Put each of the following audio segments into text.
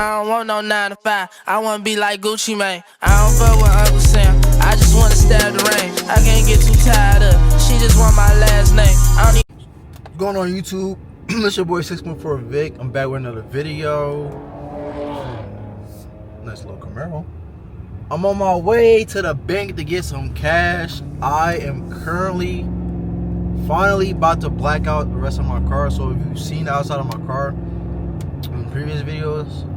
I don't want no 9 to 5. I wanna be like Gucci Mane. I don't fuck with Uncle Sam. I just wanna stab the rain. I can't get too tired of. She just want my last name. I don't need. What's going on YouTube? It's your boy 6.4 Vic. I'm back with another video. Nice little Camaro. I'm on my way to the bank to get some cash. I am currently finally about to black out the rest of my car. So if you've seen the outside of my car in previous videos,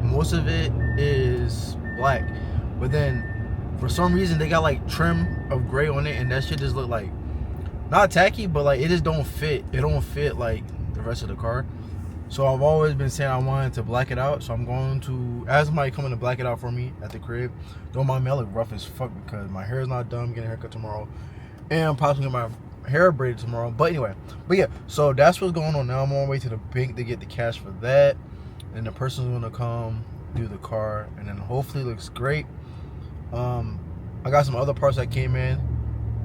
most of it is black, but then for some reason they got like trim of gray on it, and that shit just look like not tacky, but like it just don't fit. It don't fit like the rest of the car. So I've always been saying I wanted to black it out, so I'm going to ask somebody coming to black it out for me at the crib. Don't mind me, I look rough as fuck because my hair is not done. I'm getting a haircut tomorrow, and I'm possibly getting my hair braided tomorrow. But anyway, yeah, so that's what's going on now. I'm on my way to the bank to get the cash for that, and the person's gonna come do the car, and then hopefully it looks great. I got some other parts that came in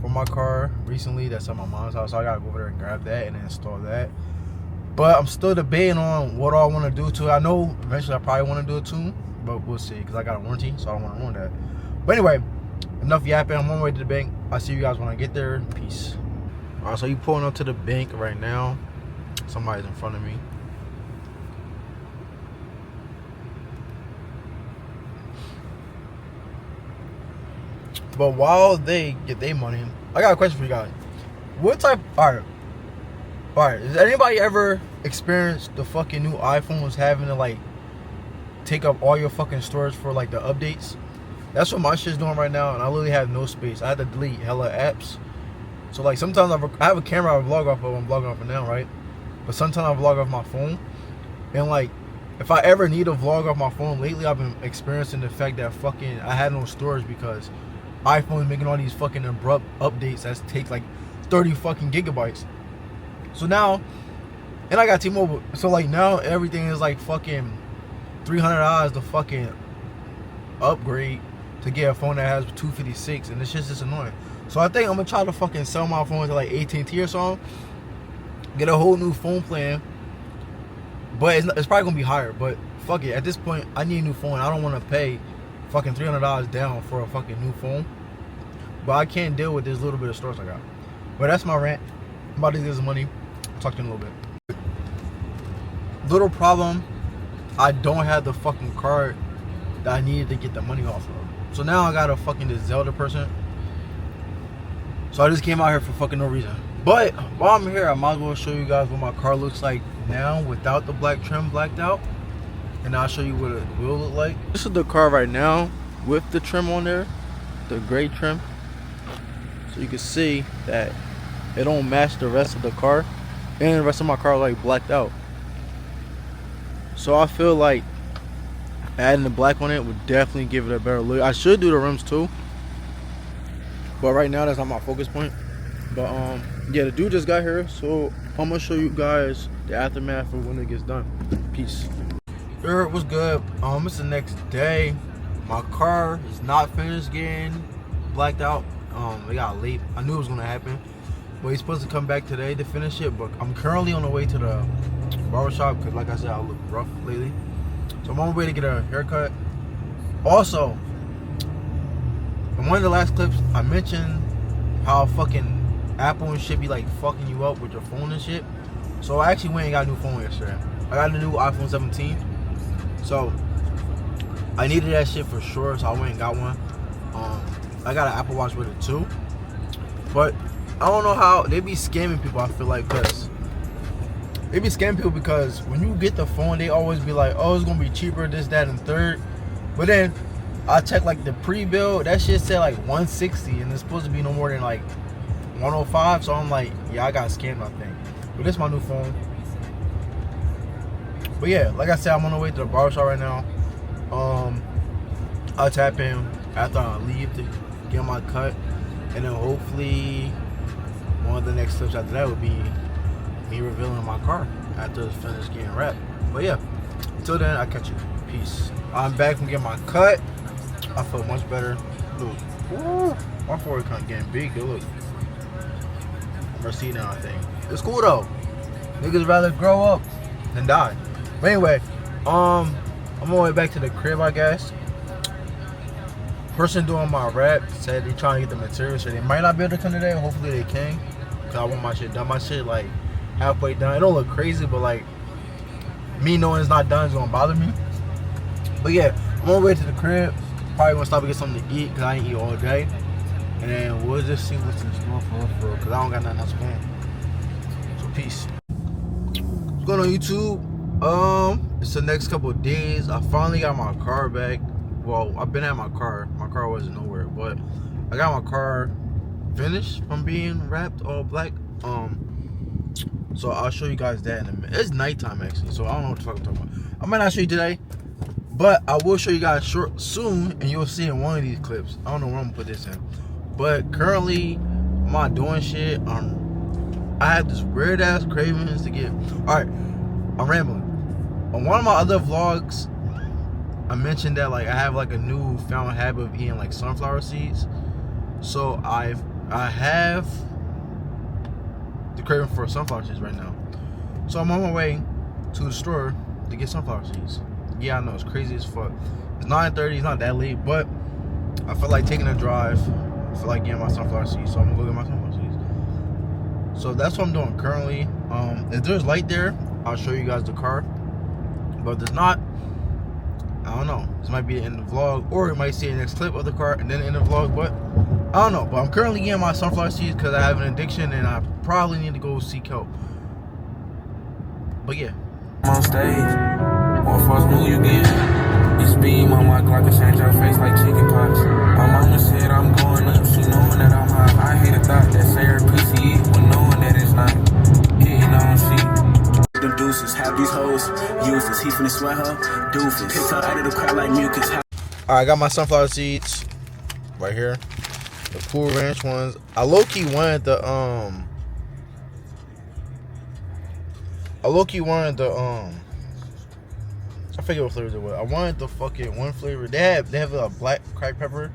for my car recently that's at my mom's house, so I gotta go over there and grab that and then install that. But I'm still debating on what all I want to do to it. I know eventually I probably want to do it too, but we'll see, because I got a warranty, so I don't want to ruin that. But anyway, enough yapping. I'm on my way to the bank. I'll see you guys when I get there. Peace. All right, so you pulling up to the bank right now. Somebody's in front of me. But while they get their money, I got a question for you guys. What type? All right. Has anybody ever experienced the fucking new iPhones having to like take up all your fucking storage for like the updates? That's what my shit's doing right now, and I literally have no space. I had to delete hella apps. So like sometimes I have a camera I vlog off of. I'm vlogging off of now, right? But sometimes I vlog off my phone, and like if I ever need a vlog off my phone, lately I've been experiencing the fact that fucking I had no storage because iPhone is making all these fucking abrupt updates that take like 30 fucking gigabytes. So now, and I got T-Mobile, so like now everything is like fucking $300 to fucking upgrade to get a phone that has 256, and it's just annoying. So I think I'm gonna try to fucking sell my phone to like AT&T or something, get a whole new phone plan, but it's probably gonna be higher. But fuck it, at this point I need a new phone. I don't want to pay fucking $300 down for a fucking new phone, but I can't deal with this little bit of storage I got. But that's my rant. I'm about to get some money. I'll talk to you in a little bit. Little problem, I don't have the fucking card that I needed to get the money off of. So now I gotta fucking this Zelda person. So I just came out here for fucking no reason. But while I'm here, I might as well show you guys what my car looks like now without the black trim blacked out. And I'll show you what it will look like. This is the car right now with the trim on there, the gray trim. So you can see that it don't match the rest of the car, and the rest of my car like blacked out. So I feel like adding the black on it would definitely give it a better look. I should do the rims too, but right now that's not my focus point. But yeah, the dude just got here, so I'm gonna show you guys the aftermath of when it gets done. Peace. What's good? It's the next day. My car is not finished getting blacked out. It got late. I knew it was gonna happen, but he's supposed to come back today to finish it. But I'm currently on the way to the barbershop because, like I said, I look rough lately. So I'm on my way to get a haircut. Also, in one of the last clips, I mentioned how fucking Apple and shit be like fucking you up with your phone and shit. So I actually went and got a new phone yesterday. I got a new iPhone 17. So I needed that shit for sure, so I went and got one. I got an Apple Watch with it too, but I don't know how they be scamming people. I feel like because they be scamming people because when you get the phone, they always be like, oh, it's gonna be cheaper, this, that, and third. But then I checked like the pre-bill, that shit said like 160, and it's supposed to be no more than like 105. So I'm like, yeah, I got scammed, I think. But this is my new phone. But yeah, like I said, I'm on the way to the barbershop right now. I'll tap in after I leave to get my cut, and then hopefully one of the next steps after that would be me revealing my car after it's finished getting wrapped. But yeah, until then, I'll catch you. Peace. I'm back from getting my cut. I feel much better. Look, ooh, my forehead kind of getting big. Look, I'm receding now, I think. It's cool though. Niggas rather grow up than die. But anyway, I'm on my way back to the crib, I guess. Person doing my rap said they trying to get the material, so they might not be able to come today. Hopefully they can, cause I want my shit done. My shit like halfway done. It don't look crazy, but like me knowing it's not done is gonna bother me. But yeah, I'm on my way to the crib. Probably gonna stop and get something to eat, cause I ain't eat all day. And then we'll just see what's in store for real, cause I don't got nothing else planned. So peace. What's going on YouTube? It's the next couple of days. I finally got my car back. Well, I've been at my car. My car wasn't nowhere, but I got my car finished from being wrapped all black. So I'll show you guys that in a minute. It's nighttime actually, so I don't know what the fuck I'm talking about. I might not show you today, but I will show you guys soon, and you'll see in one of these clips. I don't know where I'm gonna put this in, but currently I'm not doing shit. I have this weird ass cravings to get. All right, I'm rambling. On one of my other vlogs, I mentioned that like I have like a new found habit of eating like sunflower seeds. So I have the craving for sunflower seeds right now. So I'm on my way to the store to get sunflower seeds. Yeah, I know it's crazy as fuck. It's 9:30. It's not that late, but I feel like taking a drive. I feel like getting my sunflower seeds, so I'm gonna go get my sunflower seeds. So that's what I'm doing currently. If there's light there, I'll show you guys the car. But if there's not, I don't know. This might be in the vlog, or you might see the next clip of the car and then in the vlog, but I don't know. But I'm currently getting my sunflower seeds because I have an addiction and I probably need to go seek help. But yeah. I'm on stage, what first move you get? This beam on my Glock and change your face like chicken pox. My mama said I'm going up, she knowing that I'm high. I hate a thought that say her PCE when knowing that it's not. Hitting on shit. Them deuces, have these hoes useless. He finna sweat her, doofus. Pick her out of the crowd like mucus. Alright, I got my sunflower seeds right here. The Cool Ranch ones. I low-key wanted the I forget what flavors it was. I wanted the fucking one flavor. They have a black cracked pepper,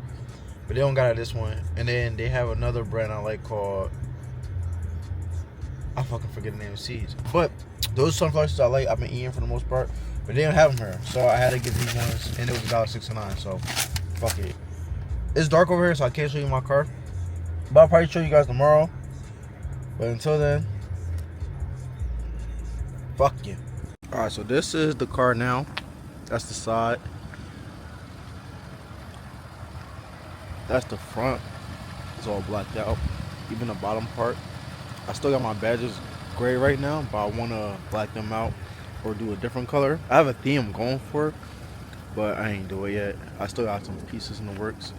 but they don't got it this one. And then they have another brand I like called, I fucking forget the name of seeds. But those sunflower seeds I like, I've been eating for the most part, but they don't have them here, so I had to get these ones, and it was $1.69. So fuck it. It's dark over here, so I can't show you my car, but I'll probably show you guys tomorrow. But until then, fuck you. All right, so this is the car now. That's the side. That's the front. It's all blacked out. Even the bottom part. I still got my badges gray right now, but I want to black them out or do a different color. I have a theme I'm going for, but I ain't do it yet. I still got some pieces in the works.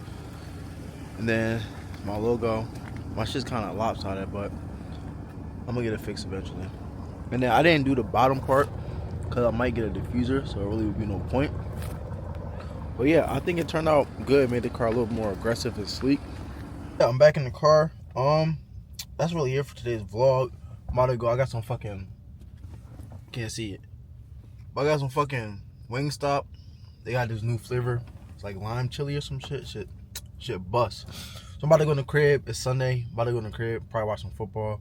And then my logo. My shit's kind of lopsided, but I'm gonna get it fixed eventually. And then I didn't do the bottom part because I might get a diffuser, so it really would be no point. But yeah, I think it turned out good. It made the car a little more aggressive and sleek. Yeah, I'm back in the car. That's really it for today's vlog. I'm about to go. I got some fucking, can't see it, but I got some fucking Wingstop. They got this new flavor. It's like lime chili or some shit. Shit bust. So I'm about to go in the crib. It's Sunday. I'm about to go in the crib. Probably watch some football.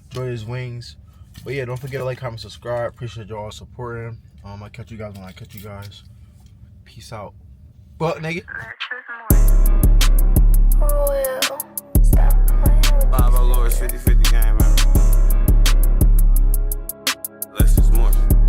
Enjoy these wings. But yeah, don't forget to like, comment, subscribe. Appreciate y'all supporting. I'll catch you guys when I catch you guys. Peace out. But nigga. Royal. Stop playing with 5 Lords 50-50 game, man.